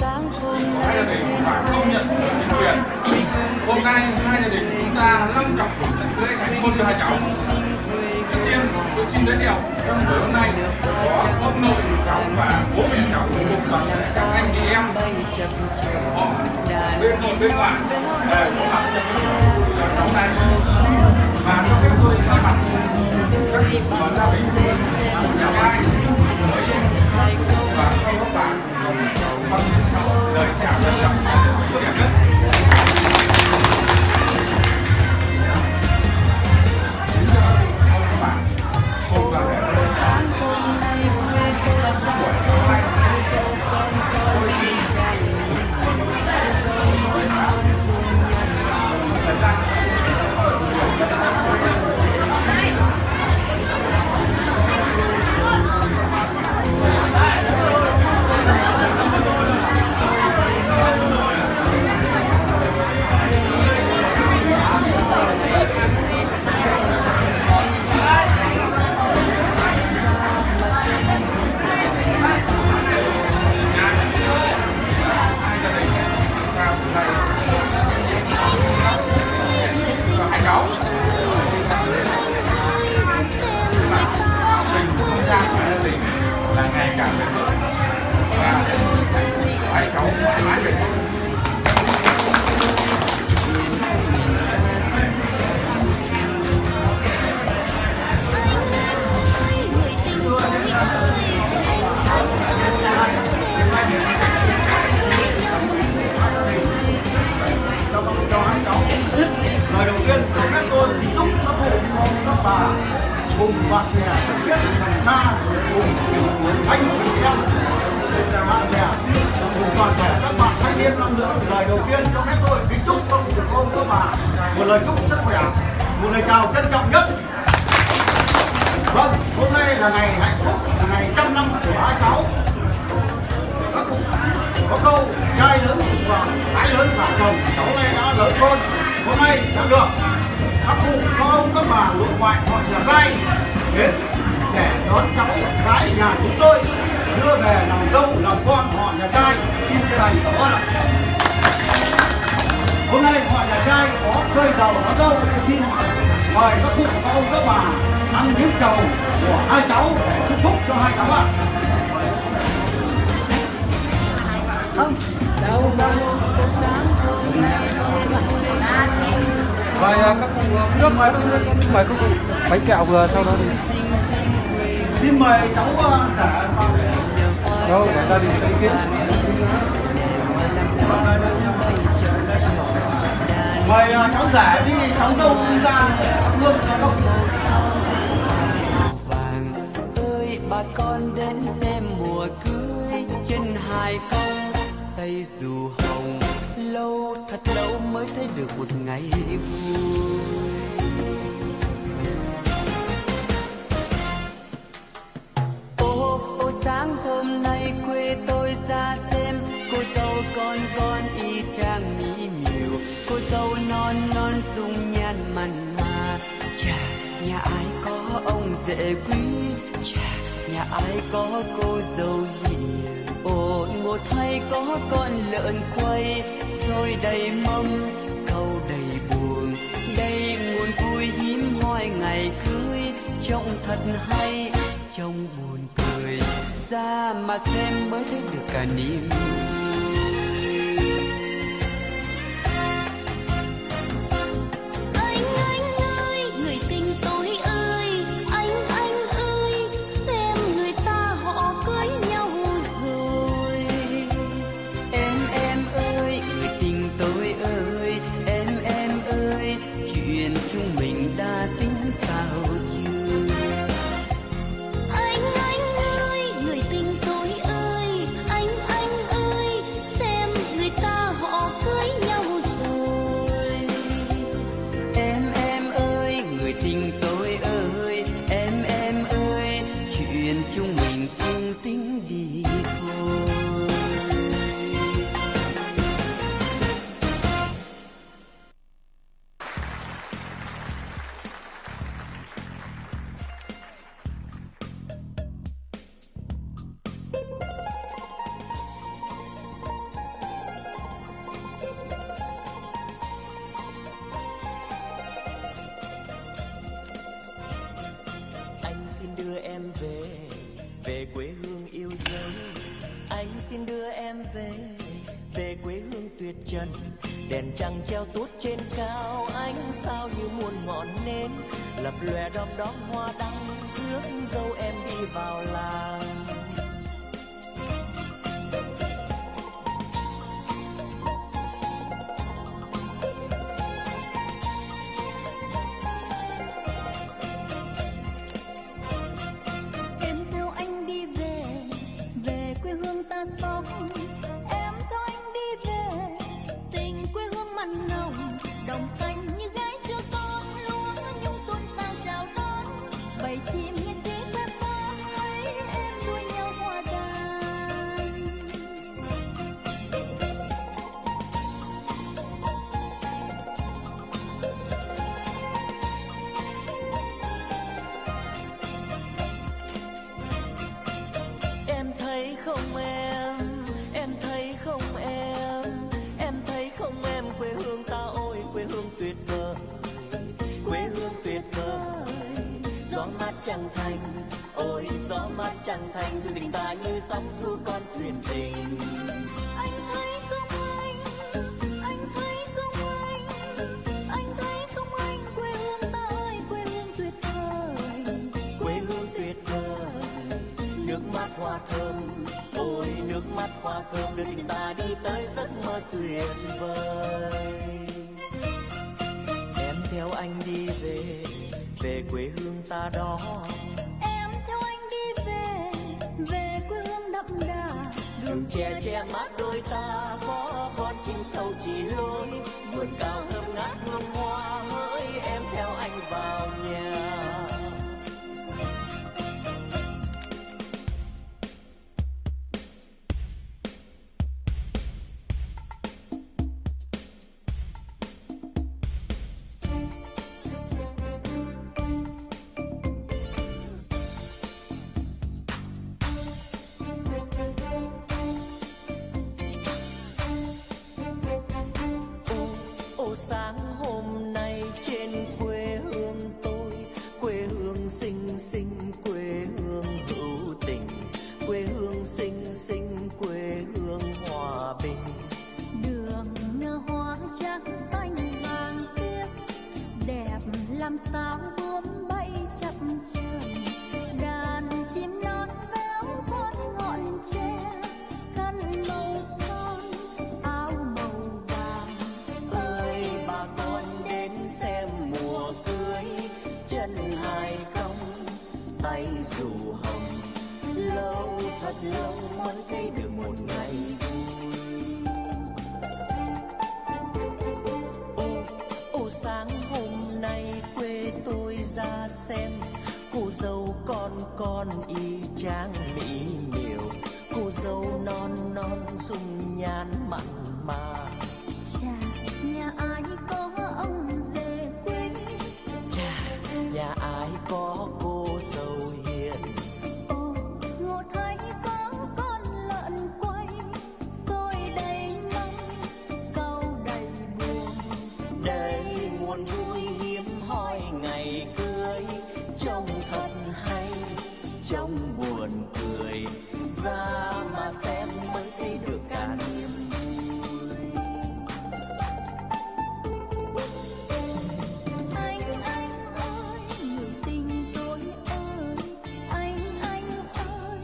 sáng hôm nay và công nhận chính quyền. Hôm nay hai gia đình chúng ta long trọng tổ chức lễ thành hôn cho hai cháu. Trước tiên tôi xin giới thiệu trong buổi hôm nay có ông nội cháu và bố mẹ cháu cùng toàn các anh chị em họ bên nội bên ngoài để có mặt cho cháu này. Và cho phép tôi thay mặt các và gia đình nhà trai và các bạn lời chào trân trọng tốt đẹp nhất. Là ngày càng bền vững và hai cháu mãi mãi bền vững. Lời đầu tiên cho phép tôi chúc các cụ các bà cùng bạn bè thân thiết thành xa cùng anh chị em bạn bè cùng toàn thể các bạn thanh niên năng lượng. Lời đầu tiên cho phép tôi kính chúc các cụ ông các bà một lời chúc sức khỏe, một lời chào trân trọng nhất. Vâng, hôm nay là ngày hạnh phúc, là ngày 100 năm của hai cháu. Các cụ có câu trai lớn và gái lớn và chồng, cháu này đã lớn hơn. Hôm nay đã được các cụ, các ông, các bà nội ngoại họ nhà trai đến để đón cháu gái nhà chúng tôi đưa về làm dâu làm con họ nhà trai. Xin chân thành cảm ơn ạ. Hôm nay họ nhà trai có cơi dầu có dâu, xin mời các cụ, các ông, các bà ăn miếng trầu của hai cháu để chúc phúc cho hai cháu ạ. Không, đâu. Rồi các cụ nước mời các cụ bánh kẹo vừa sau đó thì Xin mời cháu rể đâu để gia đình có ý kiến. mời cháu rể đi, cháu dâu đi ra để thắp hương cho các cụ. Vàng ơi bà con đến xem mùa cưới, chân hai con tay dù hồng, lâu thật lâu mới thấy được một ngày vui. Ô sáng hôm nay quê tôi ra xem, cô dâu con y chang mỹ miều, cô dâu non non dung nhan mặn mà. Chà, nhà ai có ông rể quý, chà, nhà ai có cô dâu hiền. Ôi một thay có con lợn quay, xôi đầy mâm câu đầy buồn, đây nguồn vui hiếm hoi ngày cưới. Trông thật hay, trông buồn cười, ra mà xem mới thấy được cả niềm Anh ơi, người tình tôi ơi, anh ơi. đưa em về, về quê hương tuyệt trần. Đèn trăng treo tuốt trên cao, ánh sao như muôn ngọn nến lập lòe đom đóm hoa đăng, rước dâu em đi vào làng. Em theo anh đi về, về quê hương ta sống. Em theo anh đi về, tình quê hương mặn nồng, đồng xanh như gái chưa con, lúa nhung xôn xao chào đón. Bầy chim nghe xế phép vang, thấy em đua nhau hòa đàn. Em thấy không em thấy không em thấy không em, quê hương ta ôi quê hương tuyệt vời, quê hương tuyệt vời. Gió mát trăng thanh, ôi gió mát trăng thanh, dù tình ta như sóng du con thuyền tình. Anh thấy không anh, anh thấy không anh, anh thấy không anh, quê hương ta ơi quê hương tuyệt vời, Quê hương tuyệt vời, nước mắt hoa thơm, ôi nước mắt hoa thơm đưa tình ta đi tới giấc mơ tuyệt vời. Em theo anh đi về, về quê hương ta đó. Em theo anh đi về, về quê hương đậm đà. Đường che che mát đôi ta, có con chim sâu chỉ lối, vườn cao thơm ngát hương hoa, hỡi em theo anh vào nhà. Ô sáng hôm nay trên quê hương tôi, quê hương xinh xinh, quê hương hữu tình, quê hương xinh xinh, quê hương hòa bình. Đường nở hoa trắng xanh vàng biếc, đẹp làm sao bướm bay chập chờn. Đàn chim non véo von ngọn tre, khăn màu son áo màu vàng. Ơi bà con đến xem mùa cưới, chân hai cong tay dù hồng, lâu thật lâu mới thấy được một ngày vui. Ô sáng hôm nay quê tôi ra xem, cô dâu con y chang mỹ miều, cô dâu non non dung nhan mặn mà. Chà, nhà ai có ông rể quê, Chà, nhà ai có cô dâu hiền. ồ ngộ thấy có con lợn quay, xôi đầy măng câu đầy buồn. Đây muôn vui hiếm hoi ngày cưới, trông thật hay trông buồn cười, ra mà xem mới thấy được cả niềm vui. Anh ơi người tình tôi ơi, anh ơi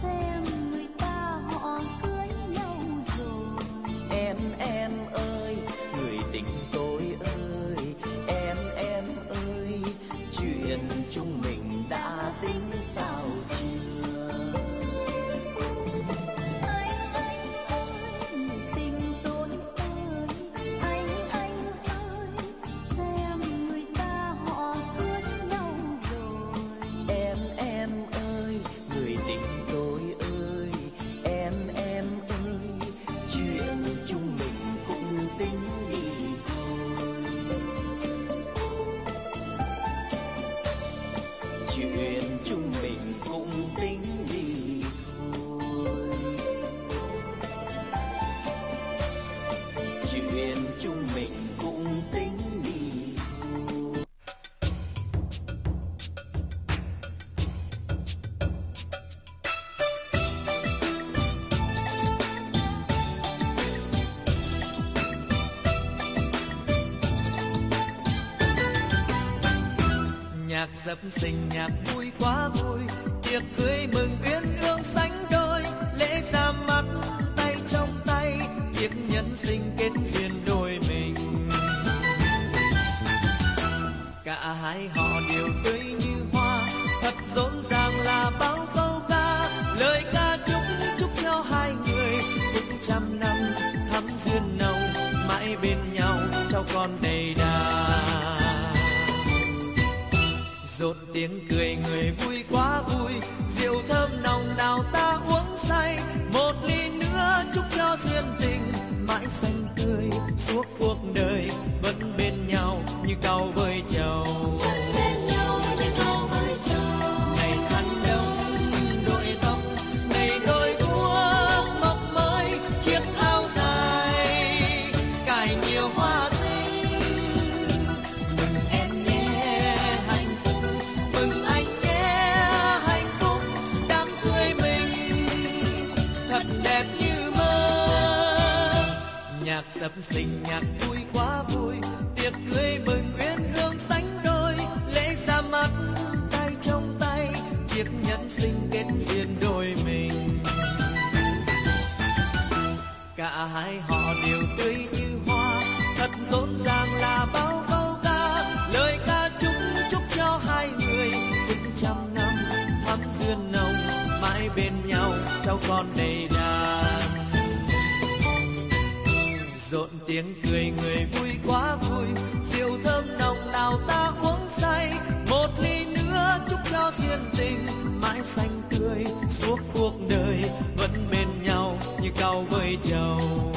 xem người ta họ cưới nhau rồi. Em ơi người tình tôi ơi, em ơi chuyện chúng mình đã tính sao chưa. Anh ơi người tình tôi ơi, anh ơi xem người ta họ cưới nhau rồi. Em ơi người tình tôi ơi, em ơi chuyện chúng mình cũng tính đi thôi. Chuyện chúng mình cũng tính đi thôi. Chuyện chúng mình cũng tính đi thôi. nhạc dập sinh nhạc vui quá vui, tiệc cưới mừng uyên ương sánh đôi, lễ ra mắt tay trong tay, chiếc nhẫn sinh kết duyên đôi mình. Cả hai họ đều tươi như hoa, thật rộn ràng là bao câu ca, lời ca chúc cho hai người phúc trăm năm thắm duyên nồng, mãi bên nhau cháu con đầy đà. Rộn tiếng cười người vui quá vui, rượu thơm nồng nào ta uống say, một ly nữa chúc cho duyên tình mãi xanh tươi suốt cuộc đời, vẫn bên nhau như cau với trầu. Ngày khăn đông đội tóc, ngày đôi guốc mọc mới, chiếc áo dài cài nhiều hoa xinh. Mừng em nhé hạnh phúc, mừng anh nhé hạnh phúc, đám cưới mình thật đẹp như mơ. Nhạc sập sinh nhạc vui quá vui, tiệc cưới mừng uyên hương sánh đôi, lễ ra mắt tay trong tay, chiếc nhẫn sinh kết duyên đôi mình. Cả hai họ đều tươi như hoa, thật rộn ràng là bao câu ca, lời ca chúc cho hai người phúc trăm năm thắm duyên nồng, mãi bên nhau cháu con đầy đàn. Rộn tiếng cười người vui quá vui, rượu thơm nồng nào ta uống say, một ly nữa chúc cho duyên tình mãi xanh tươi suốt cuộc đời, vẫn bên nhau như cau với trầu.